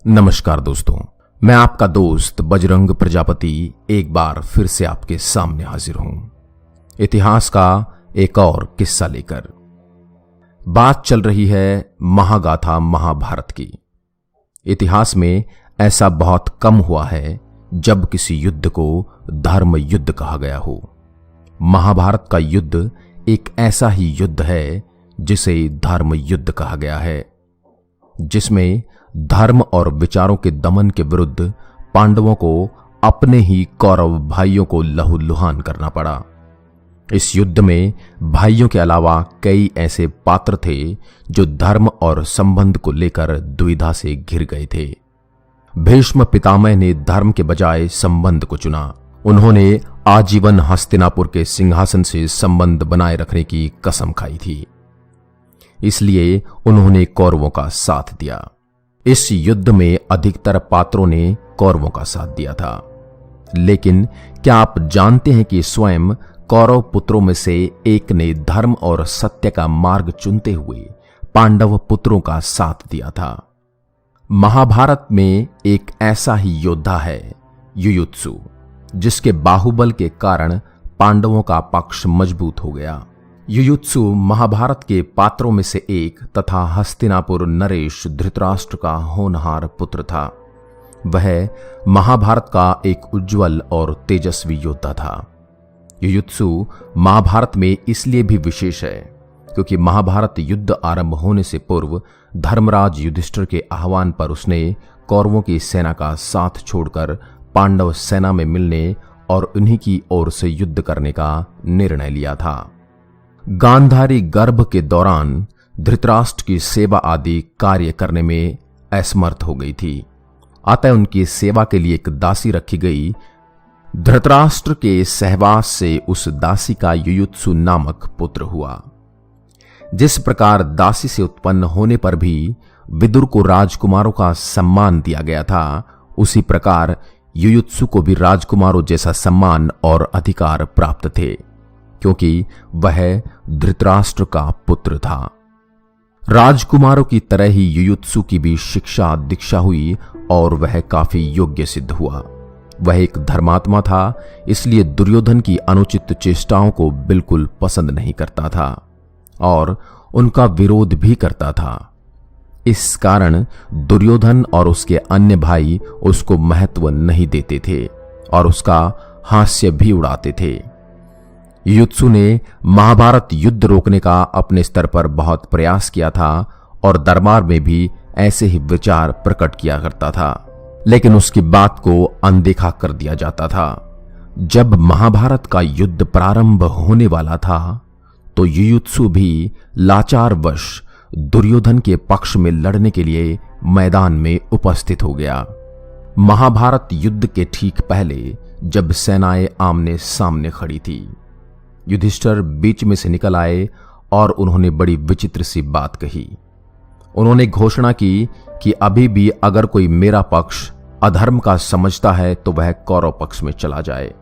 नमस्कार दोस्तों, मैं आपका दोस्त बजरंग प्रजापति एक बार फिर से आपके सामने हाजिर हूं इतिहास का एक और किस्सा लेकर। बात चल रही है महागाथा महाभारत की। इतिहास में ऐसा बहुत कम हुआ है जब किसी युद्ध को धर्म युद्ध कहा गया हो। महाभारत का युद्ध एक ऐसा ही युद्ध है जिसे धर्म युद्ध कहा गया है, जिसमें धर्म और विचारों के दमन के विरुद्ध पांडवों को अपने ही कौरव भाइयों को लहूलुहान करना पड़ा। इस युद्ध में भाइयों के अलावा कई ऐसे पात्र थे जो धर्म और संबंध को लेकर दुविधा से घिर गए थे। भीष्म पितामह ने धर्म के बजाय संबंध को चुना। उन्होंने आजीवन हस्तिनापुर के सिंहासन से संबंध बनाए रखने की कसम खाई थी, इसलिए उन्होंने कौरवों का साथ दिया। इस युद्ध में अधिकतर पात्रों ने कौरवों का साथ दिया था, लेकिन क्या आप जानते हैं कि स्वयं कौरव पुत्रों में से एक ने धर्म और सत्य का मार्ग चुनते हुए पांडव पुत्रों का साथ दिया था। महाभारत में एक ऐसा ही योद्धा है युयुत्सु, जिसके बाहुबल के कारण पांडवों का पक्ष मजबूत हो गया। युयुत्सु महाभारत के पात्रों में से एक तथा हस्तिनापुर नरेश धृतराष्ट्र का होनहार पुत्र था। वह महाभारत का एक उज्जवल और तेजस्वी योद्धा था। युयुत्सु महाभारत में इसलिए भी विशेष है क्योंकि महाभारत युद्ध आरंभ होने से पूर्व धर्मराज युधिष्ठिर के आह्वान पर उसने कौरवों की सेना का साथ छोड़कर पांडव सेना में मिलने और उन्हीं की ओर से युद्ध करने का निर्णय लिया था। गांधारी गर्भ के दौरान धृतराष्ट्र की सेवा आदि कार्य करने में असमर्थ हो गई थी, अतः उनकी सेवा के लिए एक दासी रखी गई। धृतराष्ट्र के सहवास से उस दासी का युयुत्सु नामक पुत्र हुआ। जिस प्रकार दासी से उत्पन्न होने पर भी विदुर को राजकुमारों का सम्मान दिया गया था, उसी प्रकार युयुत्सु को भी राजकुमारों जैसा सम्मान और अधिकार प्राप्त थे, क्योंकि वह धृतराष्ट्र का पुत्र था। राजकुमारों की तरह ही युयुत्सु की भी शिक्षा दीक्षा हुई और वह काफी योग्य सिद्ध हुआ। वह एक धर्मात्मा था, इसलिए दुर्योधन की अनुचित चेष्टाओं को बिल्कुल पसंद नहीं करता था और उनका विरोध भी करता था। इस कारण दुर्योधन और उसके अन्य भाई उसको महत्व नहीं देते थे और उसका हास्य भी उड़ाते थे। युयुत्सु ने महाभारत युद्ध रोकने का अपने स्तर पर बहुत प्रयास किया था और दरबार में भी ऐसे ही विचार प्रकट किया करता था, लेकिन उसकी बात को अनदेखा कर दिया जाता था। जब महाभारत का युद्ध प्रारंभ होने वाला था तो युयुत्सु भी लाचारवश दुर्योधन के पक्ष में लड़ने के लिए मैदान में उपस्थित हो गया। महाभारत युद्ध के ठीक पहले जब सेनाएं आमने सामने खड़ी थी, युधिष्ठिर बीच में से निकल आए और उन्होंने बड़ी विचित्र सी बात कही। उन्होंने घोषणा की कि अभी भी अगर कोई मेरा पक्ष अधर्म का समझता है तो वह कौरव पक्ष में चला जाए,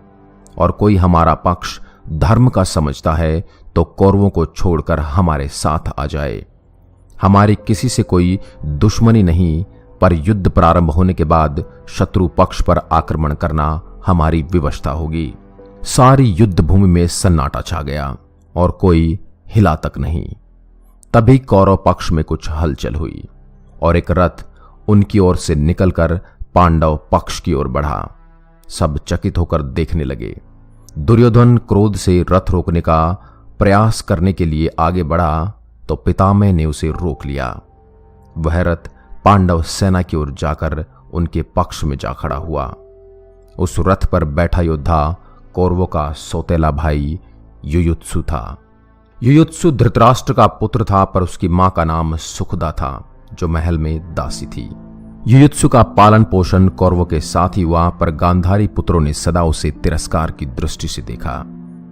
और कोई हमारा पक्ष धर्म का समझता है तो कौरवों को छोड़कर हमारे साथ आ जाए। हमारी किसी से कोई दुश्मनी नहीं, पर युद्ध प्रारंभ होने के बाद शत्रु पक्ष पर आक्रमण करना हमारी विवशता होगी। सारी युद्ध भूमि में सन्नाटा छा गया और कोई हिला तक नहीं। तभी कौरव पक्ष में कुछ हलचल हुई और एक रथ उनकी ओर से निकलकर पांडव पक्ष की ओर बढ़ा। सब चकित होकर देखने लगे। दुर्योधन क्रोध से रथ रोकने का प्रयास करने के लिए आगे बढ़ा तो पितामह ने उसे रोक लिया। वह रथ पांडव सेना की ओर जाकर उनके पक्ष में जा खड़ा हुआ। उस रथ पर बैठा योद्धा कौरवों का सौतेला भाई युयुत्सु था। युयुत्सु धृतराष्ट्र का पुत्र था, पर उसकी मां का नाम सुखदा था, जो महल में दासी थी। युयुत्सु का पालन पोषण कौरवों के साथ ही हुआ, पर गांधारी पुत्रों ने सदा उसे तिरस्कार की दृष्टि से देखा।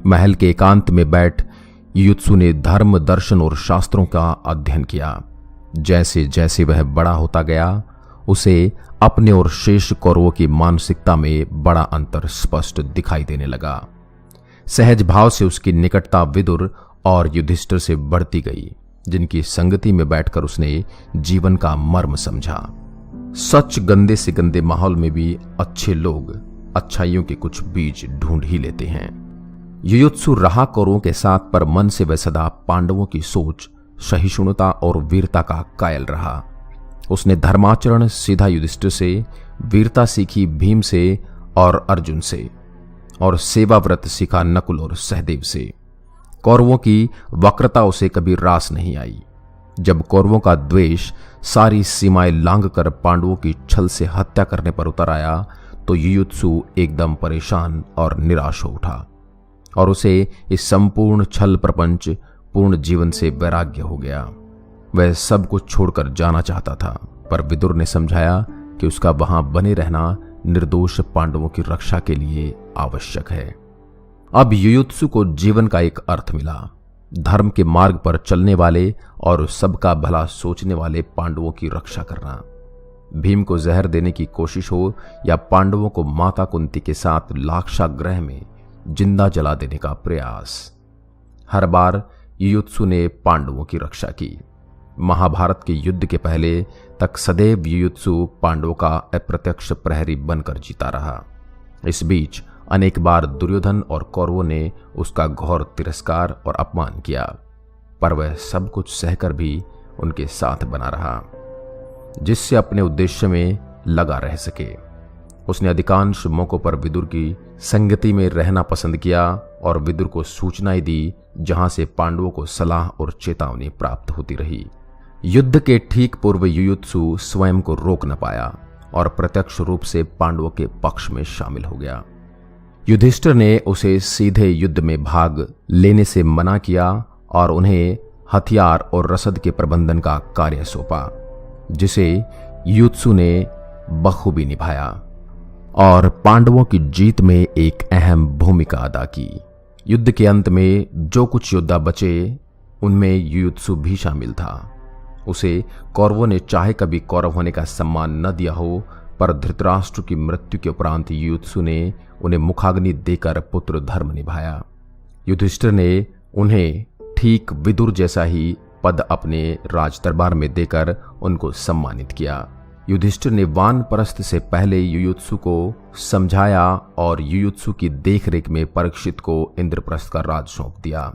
महल के एकांत में बैठ युयुत्सु ने धर्म, दर्शन और शास्त्रों का अध्ययन किया। जैसे जैसे वह बड़ा होता गया, उसे अपने और शेष कौरवों की मानसिकता में बड़ा अंतर स्पष्ट दिखाई देने लगा। सहज भाव से उसकी निकटता विदुर और युधिष्ठिर से बढ़ती गई, जिनकी संगति में बैठकर उसने जीवन का मर्म समझा। सच गंदे से गंदे माहौल में भी अच्छे लोग अच्छाइयों के कुछ बीज ढूंढ ही लेते हैं। युयुत्सु रहा कौरवों के साथ, पर मन से वह सदा पांडवों की सोच, सहिष्णुता और वीरता का कायल रहा। उसने धर्माचरण सीधा युधिष्ठिर से, वीरता सीखी भीम से और अर्जुन से, और सेवा व्रत सीखा नकुल और सहदेव से। कौरवों की वक्रता उसे कभी रास नहीं आई। जब कौरवों का द्वेष सारी सीमाएं लांघकर पांडवों की छल से हत्या करने पर उतर आया तो युयुत्सु एकदम परेशान और निराश हो उठा और उसे इस संपूर्ण छल प्रपंच पूर्ण जीवन से वैराग्य हो गया। वह सब कुछ छोड़कर जाना चाहता था, पर विदुर ने समझाया कि उसका वहां बने रहना निर्दोष पांडवों की रक्षा के लिए आवश्यक है। अब युयुत्सु को जीवन का एक अर्थ मिला। धर्म के मार्ग पर चलने वाले और सबका भला सोचने वाले पांडवों की रक्षा करना। भीम को जहर देने की कोशिश हो या पांडवों को माता कुंती के साथ लाक्षागृह में जिंदा जला देने का प्रयास, हर बार युयुत्सु ने पांडवों की रक्षा की। महाभारत के युद्ध के पहले तक सदैव युयुत्सु पांडवों का अप्रत्यक्ष प्रहरी बनकर जीता रहा। इस बीच अनेक बार दुर्योधन और कौरवों ने उसका घोर तिरस्कार और अपमान किया, पर वह सब कुछ सहकर भी उनके साथ बना रहा, जिससे अपने उद्देश्य में लगा रह सके। उसने अधिकांश मौकों पर विदुर की संगति में रहना पसंद किया और विदुर को सूचनाएं दी, जहां से पांडवों को सलाह और चेतावनी प्राप्त होती रही। युद्ध के ठीक पूर्व युयुत्सु स्वयं को रोक न पाया और प्रत्यक्ष रूप से पांडवों के पक्ष में शामिल हो गया। युधिष्ठिर ने उसे सीधे युद्ध में भाग लेने से मना किया और उन्हें हथियार और रसद के प्रबंधन का कार्य सौंपा, जिसे युयुत्सु ने बखूबी निभाया और पांडवों की जीत में एक अहम भूमिका अदा की। युद्ध के अंत में जो कुछ योद्धा बचे उनमें युयुत्सु भी शामिल था। उसे कौरवों ने चाहे कभी कौरव होने का सम्मान न दिया हो, पर धृतराष्ट्र की मृत्यु के उपरांत युयुत्सु ने उन्हें मुखाग्नि देकर पुत्र धर्म निभाया। युधिष्ठिर ने उन्हें ठीक विदुर जैसा ही पद अपने राज दरबार में देकर उनको सम्मानित किया। युधिष्ठिर ने वानप्रस्थ से पहले युयुत्सु को समझाया और युयुत्सु की देखरेख में परीक्षित को इंद्रप्रस्थ का राज सौंप दिया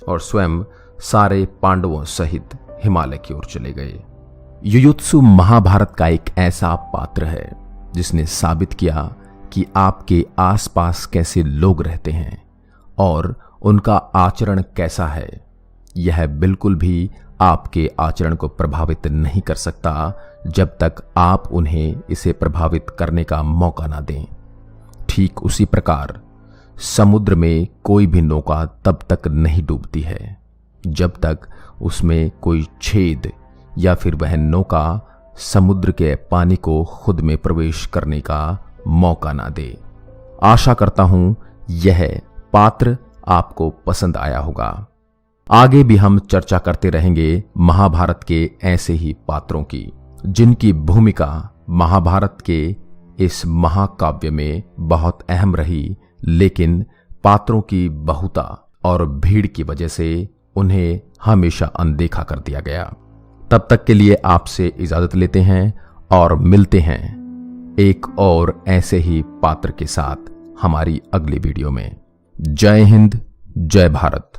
और स्वयं सारे पांडवों सहित हिमालय की ओर चले गए। युयुत्सु महाभारत का एक ऐसा पात्र है जिसने साबित किया कि आपके आसपास कैसे लोग रहते हैं और उनका आचरण कैसा है। यह बिल्कुल भी आपके आचरण को प्रभावित नहीं कर सकता जब तक आप उन्हें इसे प्रभावित करने का मौका ना दें। ठीक उसी प्रकार समुद्र में कोई भी नौका तब तक नहीं डूबती है जब तक उसमें कोई छेद या फिर वह नौका समुद्र के पानी को खुद में प्रवेश करने का मौका ना दे। आशा करता हूं यह पात्र आपको पसंद आया होगा। आगे भी हम चर्चा करते रहेंगे महाभारत के ऐसे ही पात्रों की, जिनकी भूमिका महाभारत के इस महाकाव्य में बहुत अहम रही, लेकिन पात्रों की बहुता और भीड़ की वजह से उन्हें हमेशा अनदेखा कर दिया गया। तब तक के लिए आपसे इजाजत लेते हैं और मिलते हैं एक और ऐसे ही पात्र के साथ हमारी अगली वीडियो में। जय हिंद, जय भारत।